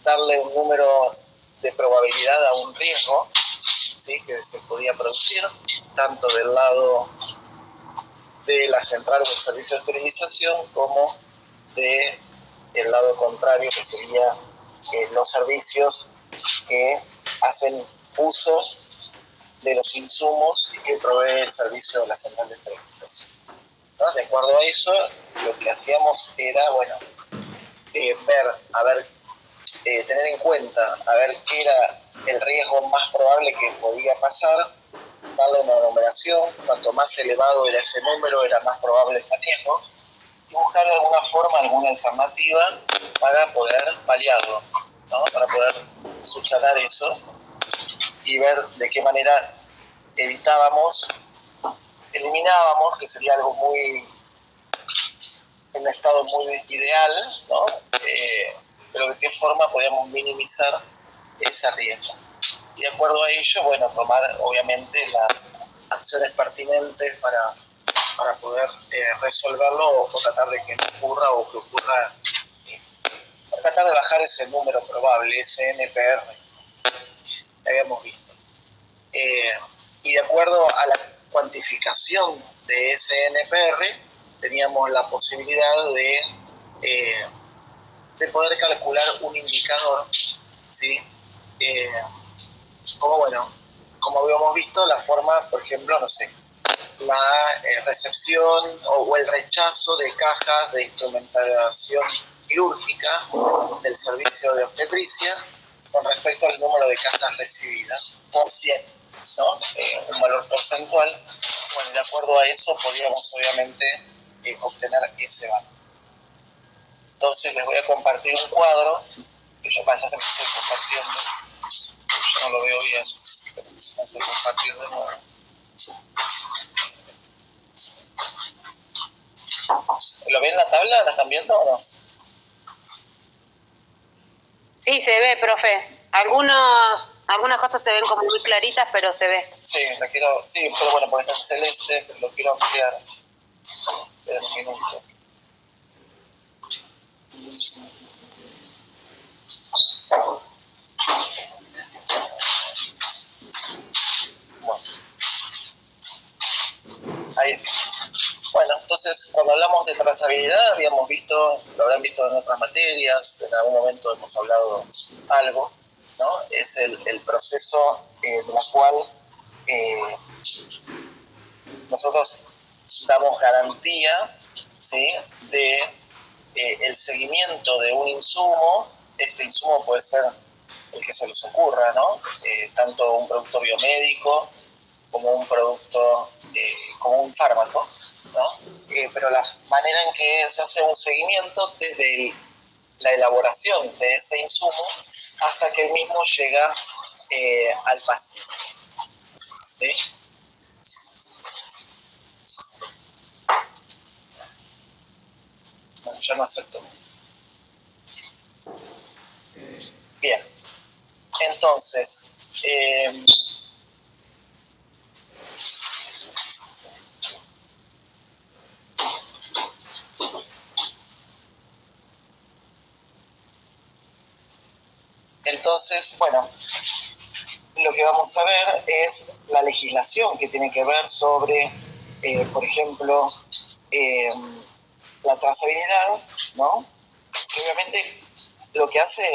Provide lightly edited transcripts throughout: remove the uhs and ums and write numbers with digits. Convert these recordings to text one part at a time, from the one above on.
darle un número de probabilidad a un riesgo, ¿sí?, que se podía producir, tanto del lado de la central del servicio de esterilización como del lado contrario, que sería los servicios que hacen uso de los insumos que provee el servicio de la central de esterilización, ¿no? De acuerdo a eso, lo que hacíamos era, ver, tener en cuenta, a ver qué era el riesgo más probable que podía pasar, darle una numeración, cuanto más elevado era ese número, era más probable ese riesgo, y buscar de alguna forma alguna alternativa para poder paliarlo, ¿no? Para poder subsanar eso y ver de qué manera eliminábamos, que sería algo un estado muy ideal, ¿no? Pero de qué forma podíamos minimizar ese riesgo. Y de acuerdo a ello, tomar obviamente las acciones pertinentes para poder resolverlo o tratar de que no ocurra o que ocurra, tratar de bajar ese número probable, ese NPR que habíamos visto. Y de acuerdo a la cuantificación de ese NPR, teníamos la posibilidad de poder calcular un indicador, ¿sí? Como habíamos visto, la forma, por ejemplo, la recepción o el rechazo de cajas de instrumentación quirúrgica del servicio de obstetricia con respecto al número de cajas recibidas por 100, ¿no? Un valor porcentual. De acuerdo a eso podíamos obviamente obtener ese valor. Entonces les voy a compartir un cuadro que ya se me estoy compartiendo. Yo no lo veo bien. Vamos a compartir de nuevo. ¿Lo ven la tabla? ¿La están viendo o no? Sí, se ve, profe. Algunas cosas se ven como muy claritas, pero se ve. Sí, pero porque está en celeste, pero lo quiero ampliar. Espera un minuto. Ahí. Entonces, cuando hablamos de trazabilidad, lo habrán visto en otras materias, en algún momento hemos hablado algo, ¿no? Es el proceso en el cual nosotros damos garantía, ¿sí?, de el seguimiento de un insumo. Este insumo puede ser el que se les ocurra, ¿no? Tanto un producto biomédico como un producto, como un fármaco, ¿no? Pero la manera en que se hace un seguimiento desde la elaboración de ese insumo hasta que el mismo llega al paciente, ¿sí? Bueno, ya no acepto más. Bien, entonces, lo que vamos a ver es la legislación que tiene que ver sobre, por ejemplo, la trazabilidad, ¿no? Que obviamente lo que hace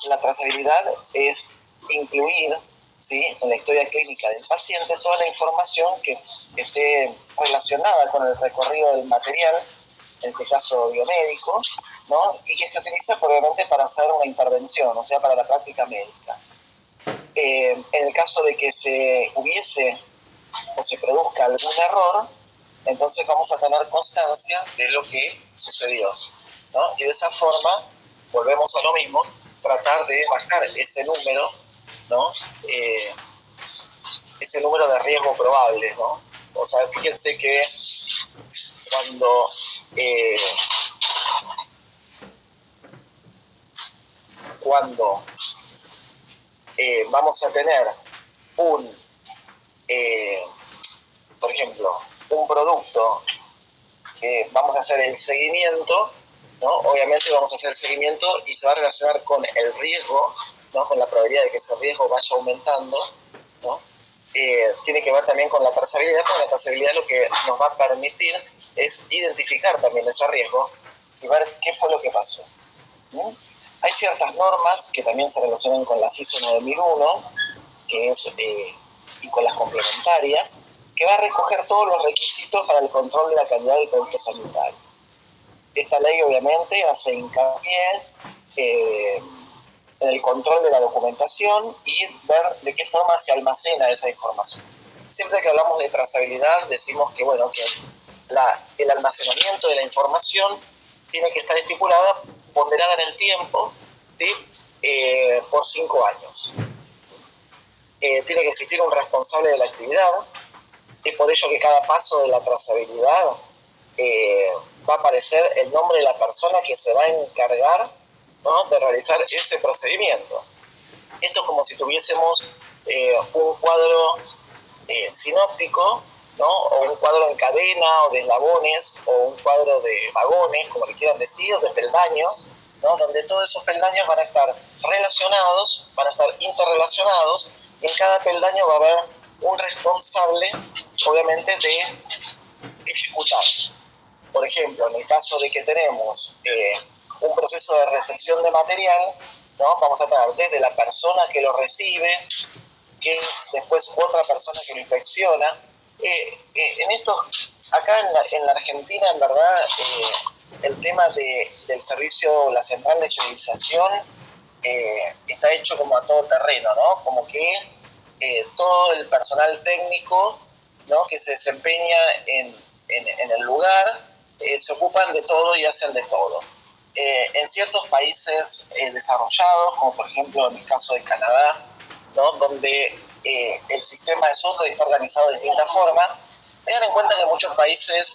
la trazabilidad es incluir, ¿sí?, en la historia clínica del paciente toda la información que esté relacionada con el recorrido del material, en este caso biomédico, ¿no?, y que se utiliza obviamente para hacer una intervención, o sea, para la práctica médica. En el caso de que se hubiese o se produzca algún error, entonces vamos a tener constancia de lo que sucedió, ¿no? Y de esa forma, volvemos a lo mismo, tratar de bajar ese número, ¿no? Ese número de riesgo probable, ¿no? O sea, fíjense que cuando vamos a tener por ejemplo, un producto que vamos a hacer el seguimiento, ¿no? Obviamente vamos a hacer seguimiento y se va a relacionar con el riesgo, ¿no? Con la probabilidad de que ese riesgo vaya aumentando, ¿no? Tiene que ver también con la trazabilidad, porque la trazabilidad lo que nos va a permitir es identificar también ese riesgo y ver qué fue lo que pasó. ¿No? Hay ciertas normas que también se relacionan con la ISO 9001, que es, y con las complementarias, que va a recoger todos los requisitos para el control de la calidad del producto sanitario. Esta ley obviamente hace hincapié en el control de la documentación y ver de qué forma se almacena esa información. Siempre que hablamos de trazabilidad decimos que, bueno, que el almacenamiento de la información tiene que estar estipulada, ponderada en el tiempo, ¿sí? Por 5 años. Tiene que existir un responsable de la actividad. Es por ello que cada paso de la trazabilidad va a aparecer el nombre de la persona que se va a encargar, ¿no? De realizar ese procedimiento. Esto es como si tuviésemos un cuadro sinóptico, ¿no? O un cuadro en cadena o de eslabones, o un cuadro de vagones, como le quieran decir, de peldaños, ¿no? Donde todos esos peldaños van a estar relacionados, van a estar interrelacionados, y en cada peldaño va a haber un responsable, obviamente, de ejecutar. Por ejemplo, en el caso de que tenemos un proceso de recepción de material, ¿no? Vamos a tener desde la persona que lo recibe, que después otra persona que lo inspecciona. En esto, acá en la Argentina, en verdad, el tema del servicio, la central de esterilización, está hecho como a todo terreno, ¿no? Como que todo el personal técnico, ¿no? Que se desempeña en el lugar, se ocupan de todo y hacen de todo. En ciertos países desarrollados, como por ejemplo en el caso de Canadá, ¿no? Donde el sistema es otro y está organizado de distinta forma, tengan en cuenta que en muchos países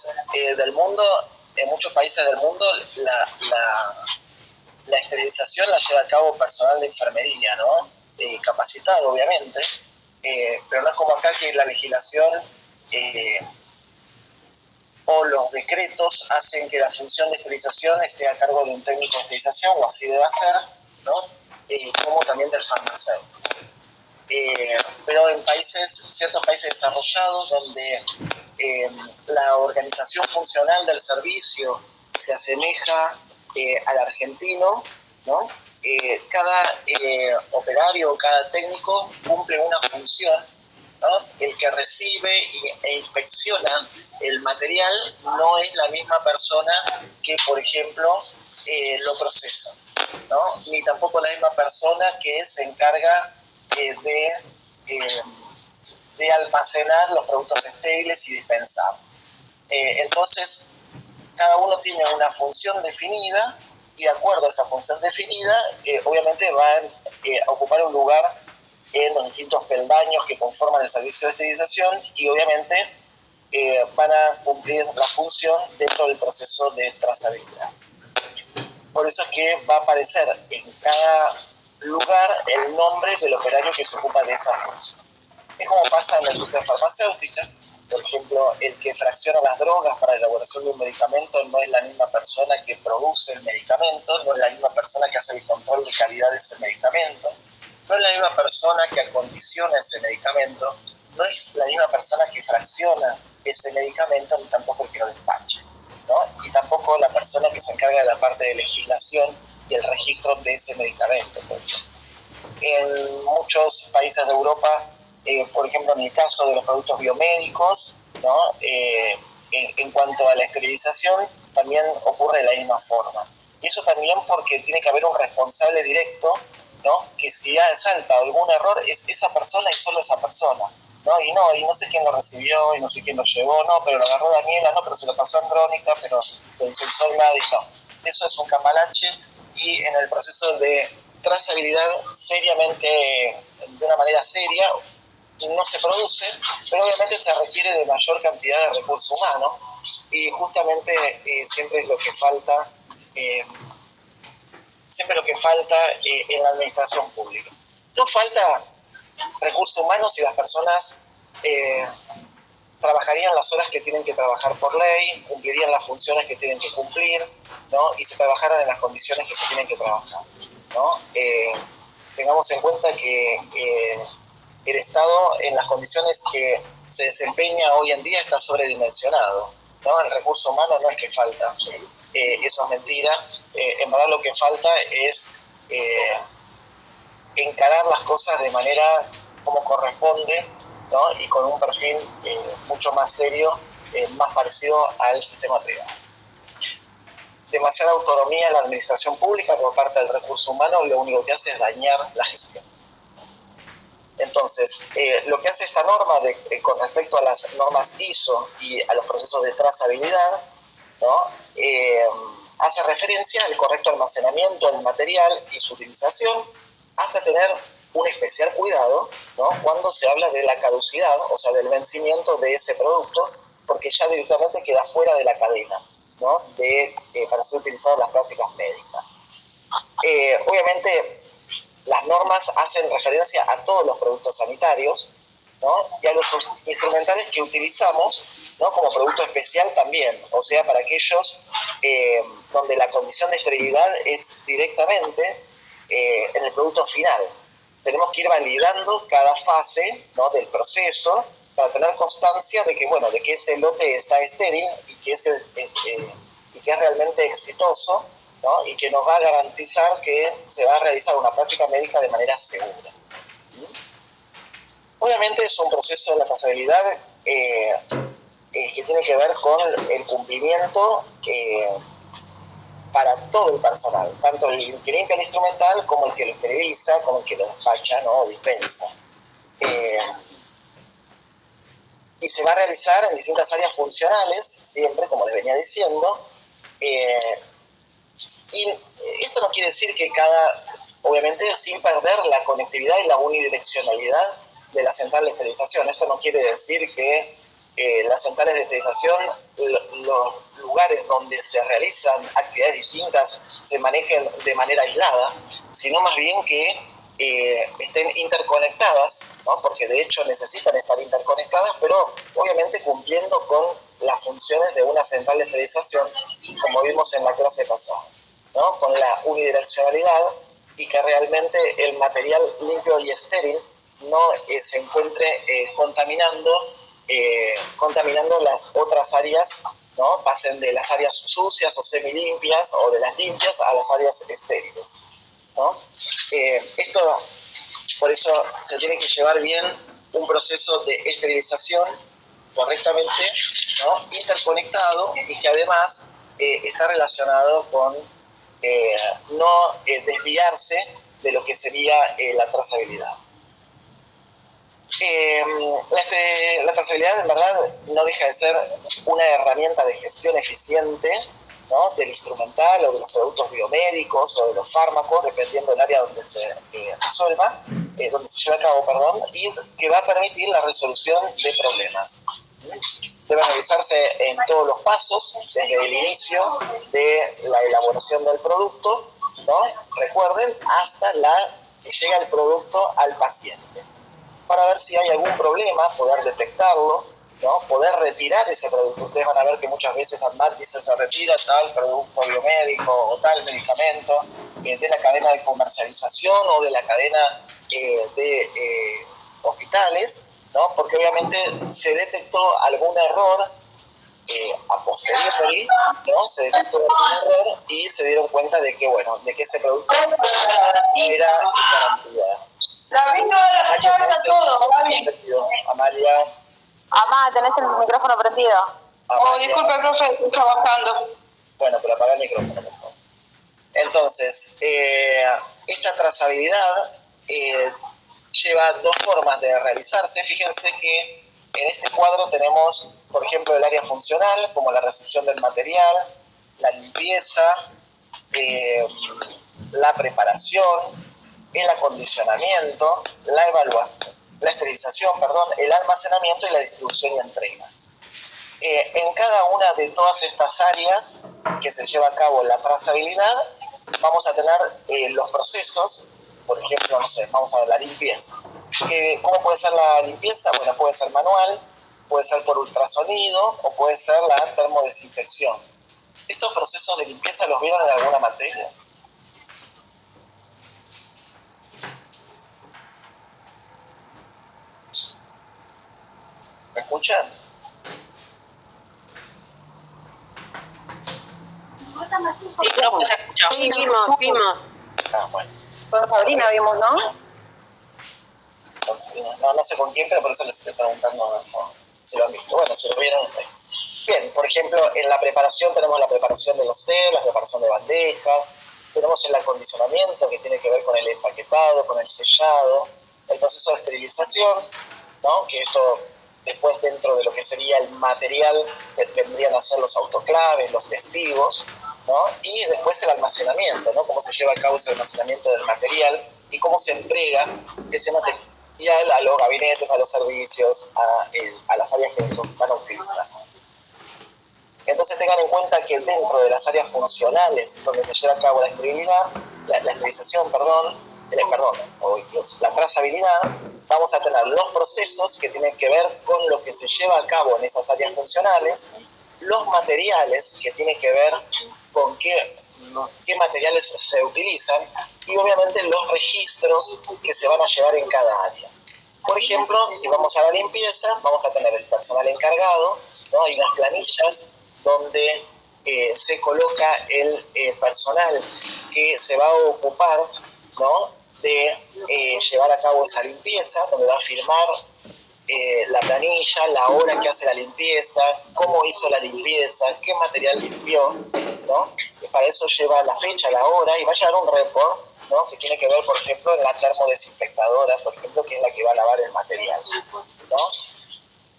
del mundo, la esterilización la lleva a cabo personal de enfermería, ¿no? Capacitado, obviamente, pero no es como acá que la legislación o los decretos hacen que la función de esterilización esté a cargo de un técnico de esterilización, o así debe ser, ¿no? Como también del farmacéutico. Pero en ciertos países desarrollados, donde la organización funcional del servicio se asemeja al argentino, ¿no? Cada operario, cada técnico cumple una función, ¿no? El que recibe e inspecciona el material no es la misma persona que, por ejemplo, lo procesa, ¿no? Ni tampoco la misma persona que se encarga de almacenar los productos estériles y dispensar. Entonces, cada uno tiene una función definida y de acuerdo a esa función definida, obviamente van a ocupar un lugar en los distintos peldaños que conforman el servicio de esterilización y obviamente van a cumplir la función dentro del proceso de trazabilidad. Por eso es que va a aparecer en cada lugar el nombre del operario que se ocupa de esa función. Es como pasa en la industria farmacéutica. Por ejemplo, el que fracciona las drogas para la elaboración de un medicamento no es la misma persona que produce el medicamento, no es la misma persona que hace el control de calidad de ese medicamento, no es la misma persona que acondiciona ese medicamento, no es la misma persona que fracciona ese medicamento, ni tampoco el que lo despacha, ¿no? Y tampoco la persona que se encarga de la parte de legislación y el registro de ese medicamento, por ejemplo. En muchos países de Europa, por ejemplo, en el caso de los productos biomédicos, ¿no? En cuanto a la esterilización, también ocurre de la misma forma. Y eso también porque tiene que haber un responsable directo, ¿no? Que si salta algún error, es esa persona y solo esa persona, ¿no? Y no sé quién lo recibió, y no sé quién lo llevó, no, pero lo agarró Daniela, no, pero se lo pasó a Andrónica, pero lo impulsó Gladys, no. Eso es un cambalache, y en el proceso de trazabilidad seriamente, de una manera seria, no se produce, pero obviamente se requiere de mayor cantidad de recursos humanos, y justamente siempre es lo que falta, en la administración pública. No falta recursos humanos si las personas trabajarían las horas que tienen que trabajar por ley, cumplirían las funciones que tienen que cumplir, ¿no? Y se trabajaran en las condiciones que se tienen que trabajar, ¿no? Tengamos en cuenta que el Estado, en las condiciones que se desempeña hoy en día, está sobredimensionado, ¿no? El recurso humano no es que falta, eso es mentira. En verdad lo que falta es encarar las cosas de manera como corresponde, ¿no? Y con un perfil mucho más serio, más parecido al sistema privado. Demasiada autonomía en la administración pública por parte del recurso humano lo único que hace es dañar la gestión. Entonces, lo que hace esta norma con respecto a las normas ISO y a los procesos de trazabilidad, ¿no? Hace referencia al correcto almacenamiento del material y su utilización, hasta tener un especial cuidado, ¿no? Cuando se habla de la caducidad, o sea, del vencimiento de ese producto, porque ya directamente queda fuera de la cadena, ¿no? Para ser utilizado en las prácticas médicas. Obviamente, las normas hacen referencia a todos los productos sanitarios, ¿no? Y a los instrumentales que utilizamos, ¿no? Como producto especial también, o sea, para aquellos donde la condición de esterilidad es directamente en el producto final. Tenemos que ir validando cada fase, ¿no? Del proceso para tener constancia de que, bueno, de que ese lote está estéril y que es realmente exitoso, ¿no? Y que nos va a garantizar que se va a realizar una práctica médica de manera segura. Obviamente es un proceso de la trazabilidad que tiene que ver con el cumplimiento para todo el personal, tanto el que limpia el instrumental como el que lo esteriliza, como el que lo despacha, ¿no? O dispensa. Y se va a realizar en distintas áreas funcionales, siempre, como les venía diciendo. Y esto no quiere decir que obviamente sin perder la conectividad y la unidireccionalidad de la central de esterilización. Esto no quiere decir que las centrales de esterilización, los lugares donde se realizan actividades distintas, se manejen de manera aislada, sino más bien que estén interconectadas, ¿no? Porque de hecho necesitan estar interconectadas, pero obviamente cumpliendo con las funciones de una central de esterilización, como vimos en la clase pasada, ¿no? Con la unidireccionalidad y que realmente el material limpio y estéril no se encuentre contaminando las otras áreas, ¿no? Pasen de las áreas sucias o semilimpias o de las limpias a las áreas estériles, ¿no? Esto, por eso se tiene que llevar bien un proceso de esterilización correctamente, ¿no? Interconectado y que además está relacionado con no desviarse de lo que sería la trazabilidad. La trazabilidad en verdad no deja de ser una herramienta de gestión eficiente, ¿no? Del instrumental o de los productos biomédicos o de los fármacos, dependiendo del área donde se resuelva, donde se lleva a cabo, perdón, y que va a permitir la resolución de problemas. Debe realizarse en todos los pasos, desde el inicio de la elaboración del producto, ¿no? Recuerden, hasta que llega el producto al paciente, para ver si hay algún problema, poder detectarlo, ¿no? Poder retirar ese producto. Ustedes van a ver que muchas veces ANMAT dice se retira tal producto biomédico o tal medicamento de la cadena de comercialización o de la cadena de hospitales, ¿no? Porque obviamente se detectó algún error a posteriori, ¿no? Se detectó algún error y se dieron cuenta de que, bueno, de que ese producto era garantía. La vino de la charla todo, va bien. Amalia. Amá, tenés el micrófono prendido. Amalia. Oh, disculpe, profe, estoy trabajando. Bueno, pero apaga el micrófono, por favor. Entonces, esta trazabilidad lleva dos formas de realizarse. Fíjense que en este cuadro tenemos, por ejemplo, el área funcional, como la recepción del material, la limpieza, la preparación, el acondicionamiento, la evaluación, la esterilización, perdón, el almacenamiento y la distribución y entrega. En cada una de todas estas áreas que se lleva a cabo la trazabilidad, vamos a tener los procesos, por ejemplo, no sé, vamos a ver la limpieza. ¿Cómo puede ser la limpieza? Bueno, puede ser manual, puede ser por ultrasonido o puede ser la termodesinfección. ¿Estos procesos de limpieza los vieron en alguna materia? ¿Me escuchan? Sí, no, se escuchó. Sí, vimos. Ah, bueno. Con Sabrina vimos, ¿no? Entonces, no sé con quién, pero por eso les estoy preguntando si lo han visto. Bueno, si lo vieron. Bien, por ejemplo, en la preparación tenemos la preparación de los té, la preparación de bandejas, tenemos el acondicionamiento que tiene que ver con el empaquetado, con el sellado, el proceso de esterilización, ¿no? Que esto después dentro de lo que sería el material vendrían a ser los autoclaves, los testigos, ¿no? Y después el almacenamiento, ¿no? Cómo se lleva a cabo ese almacenamiento del material y cómo se entrega ese material a los gabinetes, a los servicios, a las áreas que van a utilizar. Entonces tengan en cuenta que dentro de las áreas funcionales donde se lleva a cabo la esterilidad, la esterilización, la trazabilidad, vamos a tener los procesos que tienen que ver con lo que se lleva a cabo en esas áreas funcionales, los materiales que tienen que ver con qué materiales se utilizan y obviamente los registros que se van a llevar en cada área. Por ejemplo, si vamos a la limpieza, vamos a tener el personal encargado, ¿no? Hay unas planillas donde se coloca el personal que se va a ocupar, ¿no? de llevar a cabo esa limpieza, donde va a firmar la planilla, la hora que hace la limpieza, cómo hizo la limpieza, qué material limpió, ¿no? Y para eso lleva la fecha, la hora, y va a llevar un report, ¿no? Que tiene que ver, por ejemplo, en la termodesinfectadora, por ejemplo, que es la que va a lavar el material, ¿no?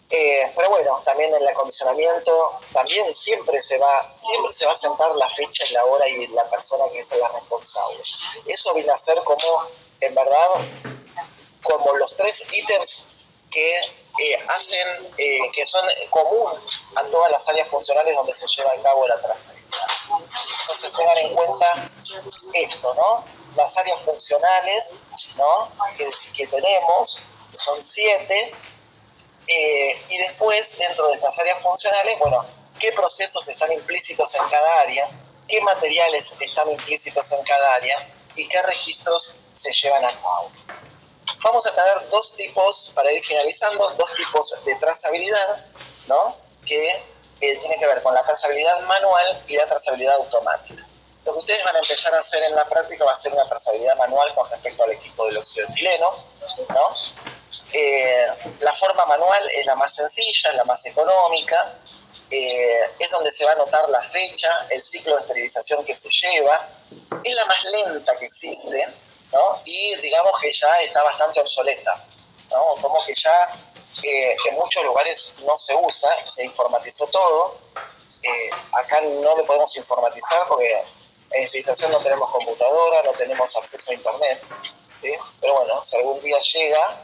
Pero bueno, también en el acondicionamiento también siempre se va a sentar la fecha y la hora y la persona que es la responsable. Eso viene a ser como, en verdad, como los 3 ítems que hacen, que son común a todas las áreas funcionales donde se lleva a cabo la trazabilidad. Entonces tengan en cuenta esto, ¿no? Las áreas funcionales, ¿no? que tenemos, que son 7, y después, dentro de estas áreas funcionales, bueno, qué procesos están implícitos en cada área, qué materiales están implícitos en cada área y qué registros se llevan a cabo. Vamos a tener 2 tipos, para ir finalizando, 2 tipos de trazabilidad, ¿no? Que tienen que ver con la trazabilidad manual y la trazabilidad automática. Lo que ustedes van a empezar a hacer en la práctica va a ser una trazabilidad manual con respecto al equipo del óxido de etileno, ¿no? La forma manual es la más sencilla, es la más económica, es donde se va a anotar la fecha, el ciclo de esterilización que se lleva, es la más lenta que existe, ¿no? Y digamos que ya está bastante obsoleta, ¿no? Como que ya en muchos lugares no se usa, se informatizó todo. Acá no lo podemos informatizar porque en esterilización no tenemos computadora, no tenemos acceso a internet, ¿sí? Pero bueno, si algún día llega,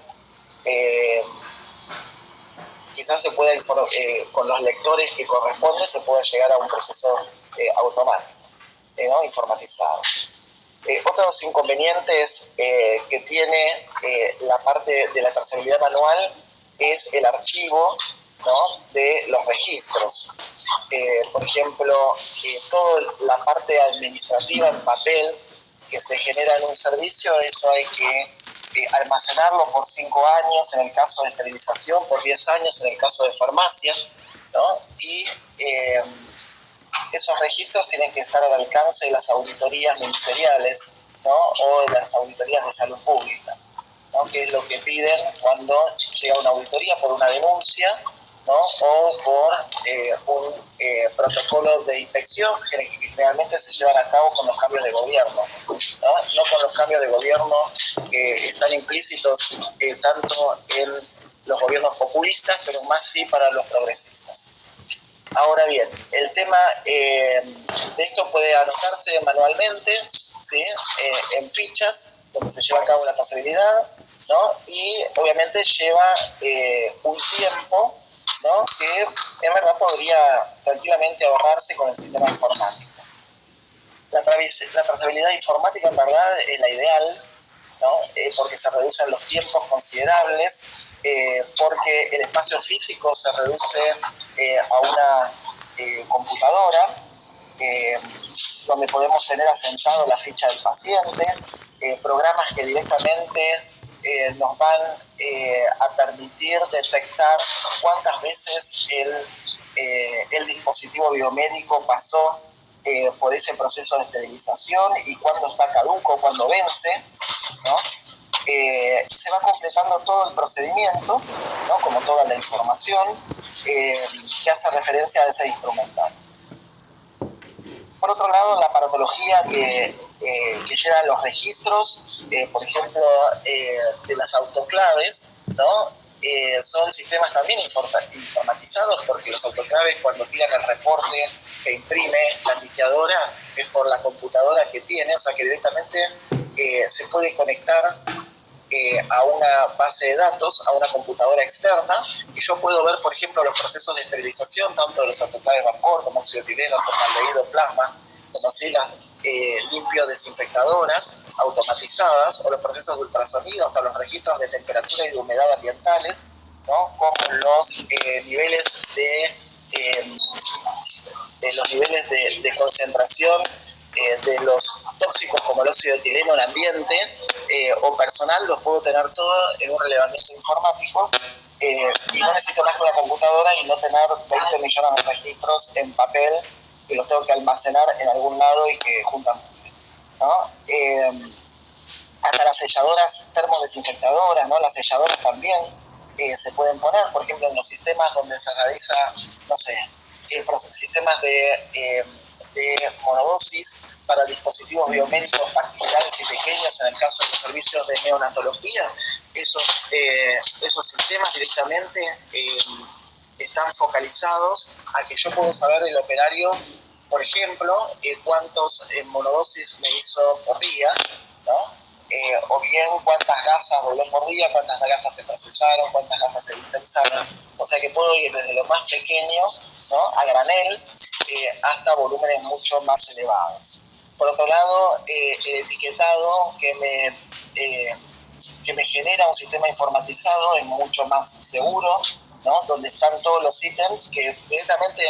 quizás se pueda con los lectores que corresponden se pueda llegar a un proceso automático, ¿no? Informatizado. Otros inconvenientes que tiene la parte de la trazabilidad manual es el archivo, ¿no? de los registros. Por ejemplo, toda la parte administrativa en papel que se genera en un servicio, eso hay que almacenarlo por 5 años en el caso de esterilización, por 10 años en el caso de farmacia, ¿no? Y esos registros tienen que estar al alcance de las auditorías ministeriales, ¿no? O de las auditorías de salud pública, ¿no? Que es lo que piden cuando llega una auditoría por una denuncia, ¿no? O por un protocolo de inspección que generalmente se llevan a cabo con los cambios de gobierno, no con los cambios de gobierno que están implícitos tanto en los gobiernos populistas, pero más sí para los progresistas. Ahora bien, el tema de esto puede anotarse manualmente, ¿sí? En fichas donde se lleva a cabo la trazabilidad, ¿no? Y obviamente lleva un tiempo, ¿no? que en verdad podría tranquilamente ahorrarse con el sistema informático. La trazabilidad informática en verdad es la ideal, ¿no? Porque se reducen los tiempos considerables porque el espacio físico se reduce a una computadora donde podemos tener asentado la ficha del paciente, programas que directamente nos van a permitir detectar cuántas veces el dispositivo biomédico pasó por ese proceso de esterilización y cuándo está caduco, cuándo vence, ¿no? Se va completando todo el procedimiento, ¿no? Como toda la información que hace referencia a ese instrumental. Por otro lado, la aparatología que lleva los registros, por ejemplo, de las autoclaves, ¿no? Son sistemas también informatizados, porque los autoclaves, cuando tiran el reporte que imprime la tiqueadora, es por la computadora que tiene, o sea que directamente se puede conectar a una base de datos, a una computadora externa, y yo puedo ver, por ejemplo, los procesos de esterilización, tanto de los autoclaves de vapor, como óxido de etileno, formaldehído, plasma, como así las limpio desinfectadoras automatizadas, o los procesos de ultrasonido, hasta los registros de temperatura y de humedad ambientales, ¿no? Como los niveles de concentración de los tóxicos como el óxido de etileno en ambiente o personal, los puedo tener todo en un relevamiento informático y no necesito más que una computadora y no tener 20 millones de registros en papel que los tengo que almacenar en algún lado y que juntan, ¿no? Hasta las selladoras termodesinfectadoras, ¿no? Las selladoras también se pueden poner, por ejemplo, en los sistemas donde se realiza, no sé, sistemas de monodosis para dispositivos biomédicos particulares y pequeños, en el caso de los servicios de neonatología. Esos sistemas directamente están focalizados a que yo puedo saber el operario, por ejemplo, cuántos monodosis me hizo por día, ¿no? O bien cuántas gasas dobló por día, cuántas gasas se procesaron, cuántas gasas se dispensaron. O sea que puedo ir desde lo más pequeño, ¿no? A granel, hasta volúmenes mucho más elevados. Por otro lado, el etiquetado que me genera un sistema informatizado es mucho más seguro, ¿no? Donde están todos los ítems que directamente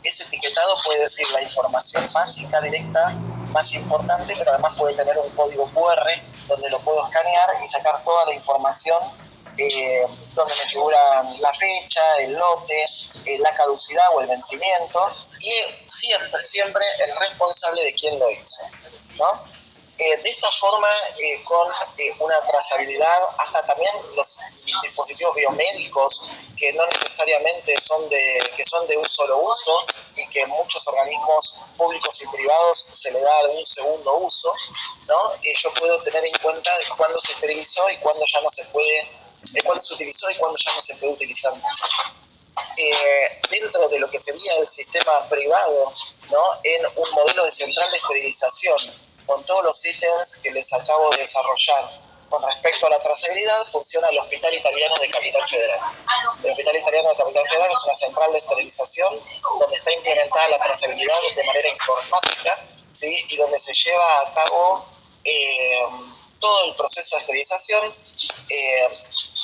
ese etiquetado puede decir la información básica directa más importante, pero además puede tener un código QR donde lo puedo escanear y sacar toda la información donde me figuran la fecha, el lote, la caducidad o el vencimiento y siempre el responsable de quién lo hizo, ¿no? De esta forma, con una trazabilidad, hasta también los dispositivos biomédicos que no necesariamente son de un solo uso y que en muchos organismos públicos y privados se le da un segundo uso, ¿no? Yo puedo tener en cuenta cuándo se esterilizó y cuándo ya no se puede, cuándo se utilizó y cuándo ya no se puede utilizar más. Dentro de lo que sería el sistema privado, ¿no? En un modelo de central de esterilización, con todos los ítems que les acabo de desarrollar con respecto a la trazabilidad, funciona el Hospital Italiano de Capital Federal. El Hospital Italiano de Capital Federal es una central de esterilización donde está implementada la trazabilidad de manera informática, ¿sí? Y donde se lleva a cabo todo el proceso de esterilización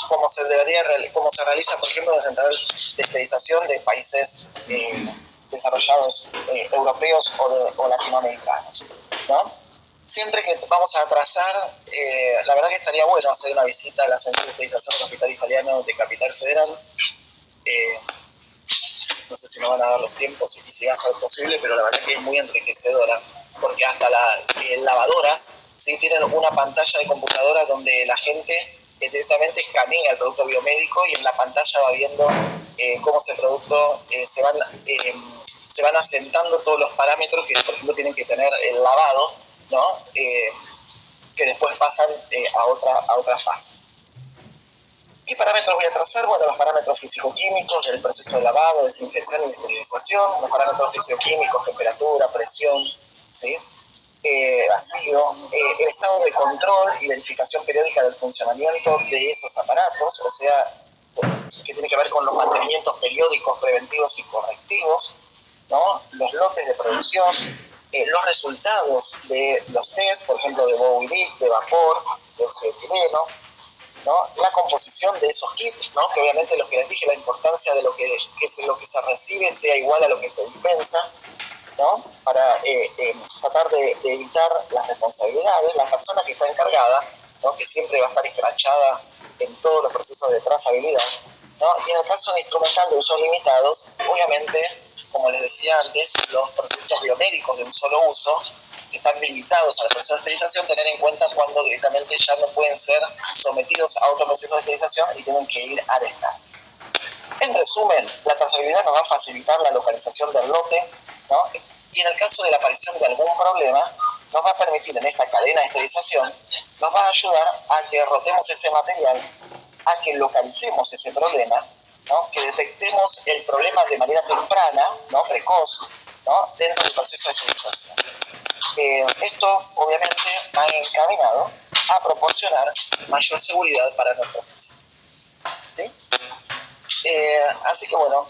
como se realiza, por ejemplo, en la central de esterilización de países desarrollados europeos o latinoamericanos, ¿no? Siempre que vamos a trazar, la verdad que estaría bueno hacer una visita a la central de esterilización del Hospital Italiano de Capital Federal. No sé si nos van a dar los tiempos y si va a ser posible, pero la verdad que es muy enriquecedora, porque hasta las lavadoras, ¿sí? Tienen una pantalla de computadora donde la gente directamente escanea el producto biomédico y en la pantalla va viendo cómo ese producto se van asentando todos los parámetros que, por ejemplo, tienen que tener el lavado, ¿no? Que después pasan a otra fase. ¿Qué parámetros voy a trazar? Bueno, los parámetros físico-químicos del proceso de lavado, desinfección y esterilización, los parámetros físico-químicos, temperatura, presión, ¿sí? Vacío, el estado de control y verificación periódica del funcionamiento de esos aparatos, o sea, que tiene que ver con los mantenimientos periódicos, preventivos y correctivos, ¿no? Los lotes de producción, los resultados de los test, por ejemplo, de Bowie, de vapor, de óxido de etileno, ¿no? La composición de esos kits, ¿no? Que obviamente lo que les dije, la importancia de lo que se recibe sea igual a lo que se dispensa, ¿no? Para tratar de evitar las responsabilidades. La persona que está encargada, ¿no? Que siempre va a estar escrachada en todos los procesos de trazabilidad, ¿no? Y en el caso de instrumental de usos limitados, obviamente, como les decía antes, los productos biomédicos de un solo uso, que están limitados al proceso de esterilización, tener en cuenta cuando directamente ya no pueden ser sometidos a otro proceso de esterilización y tienen que ir al escáner. En resumen, la trazabilidad nos va a facilitar la localización del lote, ¿no? Y en el caso de la aparición de algún problema, nos va a permitir en esta cadena de esterilización, nos va a ayudar a que rotemos ese material, a que localicemos ese problema, ¿no? Que detectemos el problema de manera temprana, ¿no? Precoz, ¿no? Dentro del proceso de esterilización. Esto obviamente va encaminado a proporcionar mayor seguridad para nuestros pacientes. ¿Sí? Así que bueno,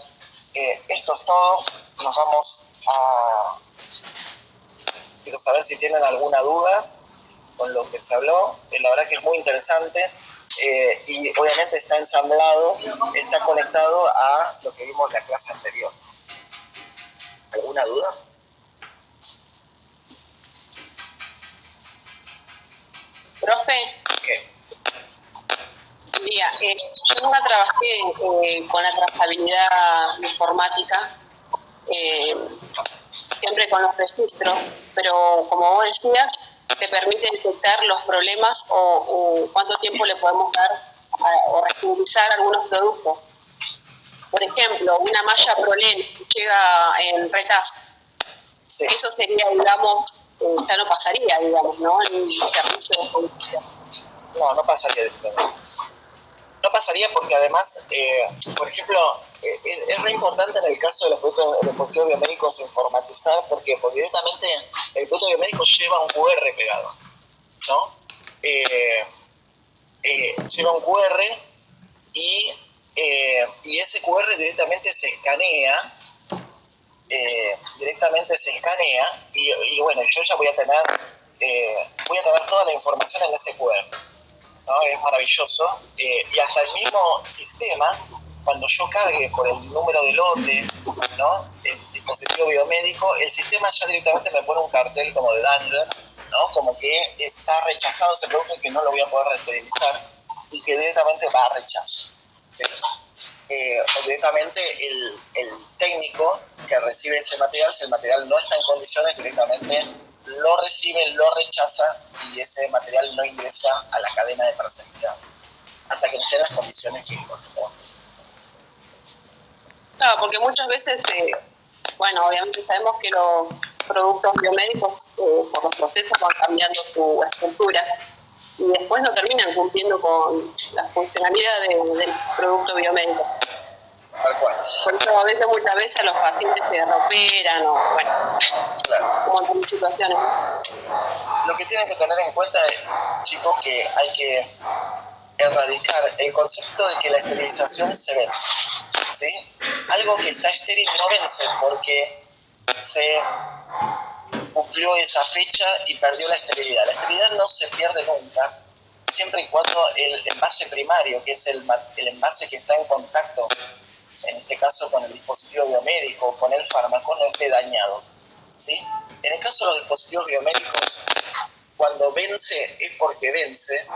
esto es todo. Nos vamos a... Quiero saber si tienen alguna duda con lo que se habló. La verdad que es muy interesante y obviamente está ensamblado, está conectado a lo que vimos en la clase anterior. ¿Alguna duda? Profe, ¿Qué? diga, yo nunca trabajé con la trazabilidad informática, siempre con los registros, pero como vos decías, te permite detectar los problemas o cuánto tiempo le podemos dar o restringir algunos productos. Por ejemplo, una malla Prolen llega en retazo. Sí. Eso sería, digamos, ya no pasaría, digamos, ¿no? En un servicio de policía. No pasaría directamente. No pasaría porque además, por ejemplo, es re importante en el caso de los productos de dispositivos biomédicos informatizar, porque directamente el producto biomédico lleva un QR pegado, ¿no? Lleva un QR y ese QR directamente se escanea, y bueno, yo ya voy a tener toda la información en ese QR, ¿no? Es maravilloso, y hasta el mismo sistema, cuando yo cargue por el número de lote, ¿no? El dispositivo biomédico, el sistema ya directamente me pone un cartel como de danger, ¿no? Como que está rechazado ese producto y que no lo voy a poder resterilizar y que directamente va a rechazo, ¿sí? Directamente el técnico que recibe ese material, si el material no está en condiciones, directamente lo recibe, lo rechaza y ese material no ingresa a la cadena de trazabilidad hasta que estén las condiciones que corresponden. Claro, porque muchas veces, bueno, obviamente sabemos que los productos biomédicos por los procesos van cambiando su estructura y después no terminan cumpliendo con la funcionalidad del producto biomédico. Tal cual. Por eso a veces, muchas veces los pacientes se reoperan o, bueno, claro, como en otras situaciones. Lo que tienen que tener en cuenta, chicos, que hay que erradicar el concepto de que la esterilización se vence, ¿sí? Algo que está estéril no vence porque se cumplió esa fecha y perdió la esterilidad. La esterilidad no se pierde nunca, siempre y cuando el envase primario, que es el envase que está en contacto, en este caso con el dispositivo biomédico, con el fármaco, no esté dañado, ¿sí? En el caso de los dispositivos biomédicos, cuando vence es porque vence,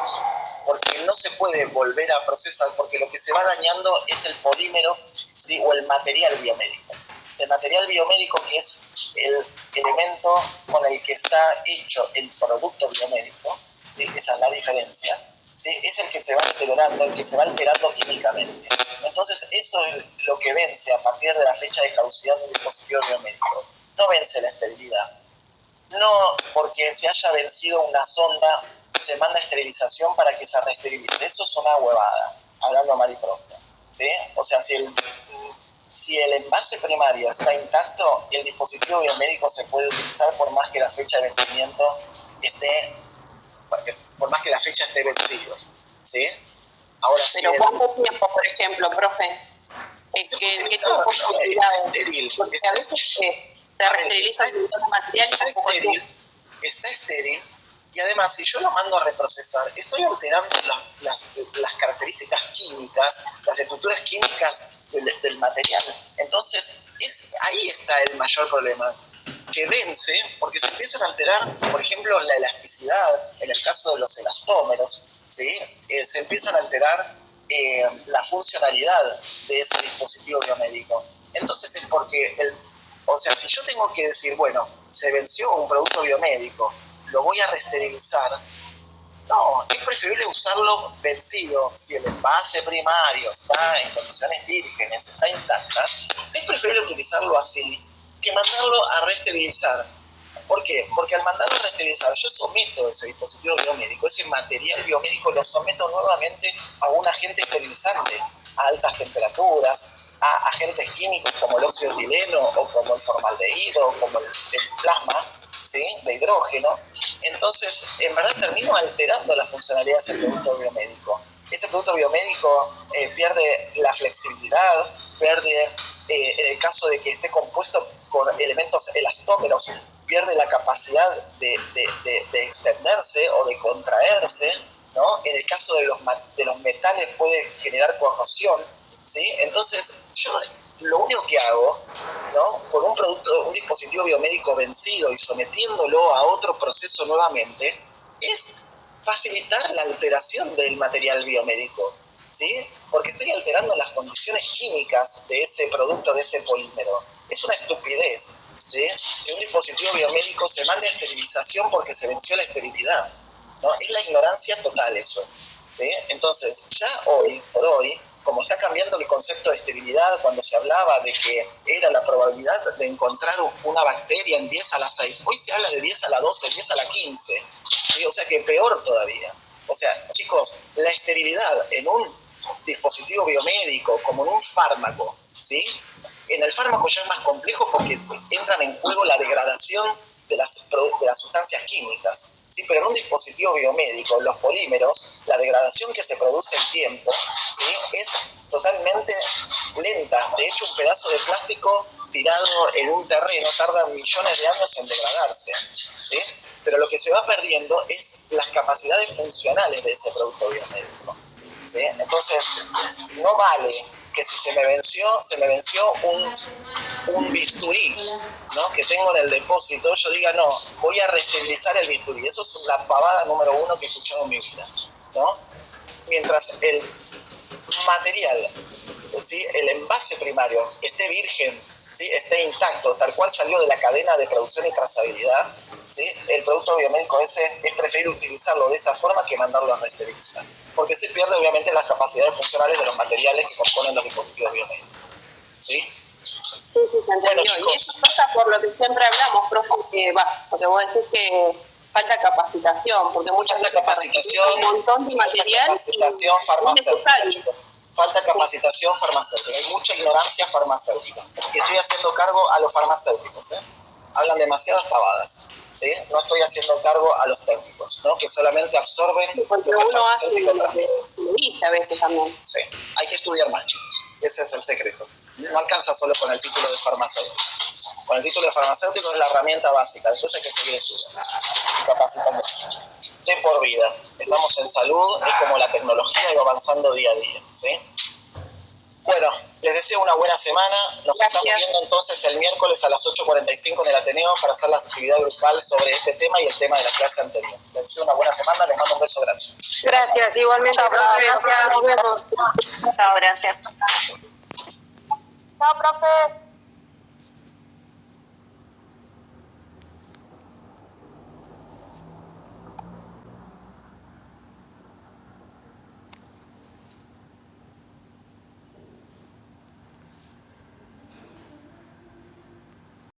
porque no se puede volver a procesar, porque lo que se va dañando es el polímero, ¿sí? O el material biomédico. El material biomédico, que es el elemento con el que está hecho el producto biomédico, ¿sí? Esa es la diferencia, ¿sí? Es el que se va deteriorando, el que se va alterando químicamente. Entonces eso es lo que vence a partir de la fecha de caducidad del dispositivo biomédico. No vence la esterilidad. No porque se haya vencido una sonda, se manda esterilización para que se reesterilice. Eso es una huevada, hablando mal y pronto, ¿sí? O sea, si el envase primario está intacto, el dispositivo biomédico se puede utilizar por más que la fecha de vencimiento por más que la fecha esté vencida, ¿sí? Ahora sí. Pero ¿cuánto tiempo, por ejemplo, profe? ¿Qué tiempo está estéril? Porque a veces se reesterilizan un montón de material y está estéril, Y además, si yo lo mando a reprocesar, estoy alterando las características químicas, las estructuras químicas del material. Entonces, ahí está el mayor problema, que vence porque se empiezan a alterar, por ejemplo, la elasticidad, en el caso de los elastómeros, ¿sí? Se empiezan a alterar la funcionalidad de ese dispositivo biomédico. Entonces es porque, si yo tengo que decir, bueno, se venció un producto biomédico, lo voy a reesterilizar, no, es preferible usarlo vencido. Si el envase primario está en condiciones vírgenes, está intacta, es preferible utilizarlo así que mandarlo a reesterilizar. ¿Por qué? Porque al mandarlo a reesterilizar, yo someto ese dispositivo biomédico, ese material biomédico lo someto nuevamente a un agente esterilizante, a altas temperaturas, a agentes químicos como el óxido de etileno o como el formaldehído o como el plasma, ¿sí?, de hidrógeno. Entonces, en verdad termino alterando la funcionalidad de ese producto biomédico. Ese producto biomédico pierde la flexibilidad, pierde, en el caso de que esté compuesto por elementos elastómeros, pierde la capacidad de extenderse o de contraerse, ¿no? En el caso de los metales puede generar corrosión, ¿sí? Entonces, yo lo único que hago, ¿no?, con un dispositivo biomédico vencido y sometiéndolo a otro proceso nuevamente, es facilitar la alteración del material biomédico, ¿sí? Porque estoy alterando las condiciones químicas de ese producto, de ese polímero. Es una estupidez, ¿sí?, que un dispositivo biomédico se mande a esterilización porque se venció la esterilidad, ¿no? Es la ignorancia total eso, ¿sí? Entonces, ya hoy por hoy, como está cambiando el concepto de esterilidad, cuando se hablaba de que era la probabilidad de encontrar una bacteria en 10 a la 6, hoy se habla de 10 a la 12, 10 a la 15, ¿sí? O sea que peor todavía. O sea, chicos, la esterilidad en un dispositivo biomédico, como en un fármaco, ¿sí? En el fármaco ya es más complejo porque entran en juego la degradación de las sustancias químicas, ¿sí? Pero en un dispositivo biomédico, los polímeros, la degradación que se produce en tiempo, ¿sí?, es totalmente lenta. De hecho, un pedazo de plástico tirado en un terreno tarda millones de años en degradarse, ¿sí? Pero lo que se va perdiendo es las capacidades funcionales de ese producto biomédico, ¿sí? Entonces, no vale que si se me venció un bisturí, ¿no?, que tengo en el depósito, yo diga, no, voy a reesterilizar el bisturí. Eso es la pavada número 1 que he escuchado en mi vida, ¿no? Mientras el material, ¿sí?, el envase primario esté virgen, ¿sí?, esté intacto, tal cual salió de la cadena de producción y trazabilidad, ¿sí?, el producto biomédico ese es preferible utilizarlo de esa forma que mandarlo a reesterilizar, porque se pierde obviamente las capacidades funcionales de los materiales que componen los dispositivos biomédicos, ¿sí? Sí, se entendió. Bueno, Y chicos, eso pasa por lo que siempre hablamos, profe, porque vos decís que falta capacitación, porque muchas falta veces capacitación, un montón de material capacitación farmacéutica, chicos. Falta capacitación Sí. farmacéutica, hay mucha ignorancia farmacéutica. Y estoy haciendo cargo a los farmacéuticos, ¿eh? Hablan demasiadas pavadas, ¿sí? No estoy haciendo cargo a los técnicos, ¿no?, que solamente absorben Porque lo que el uno hace farmacéutico lo que dice a veces también. Sí, hay que estudiar más, chicos. Ese es el secreto. No alcanza solo con el título de farmacéutico. Con el título de farmacéutico es la herramienta básica. Después hay que seguir estudiando y capacitando de por vida. Estamos en salud, es como la tecnología y va avanzando día a día, ¿sí? Bueno, les deseo una buena semana. Nos estamos viendo entonces el miércoles a las 8:45 en el Ateneo para hacer la actividad grupal sobre este tema y el tema de la clase anterior. Les deseo una buena semana, les mando un beso grande. Gracias, igualmente, profe. Gracias, nos vemos. Chao, gracias. Chao, profe.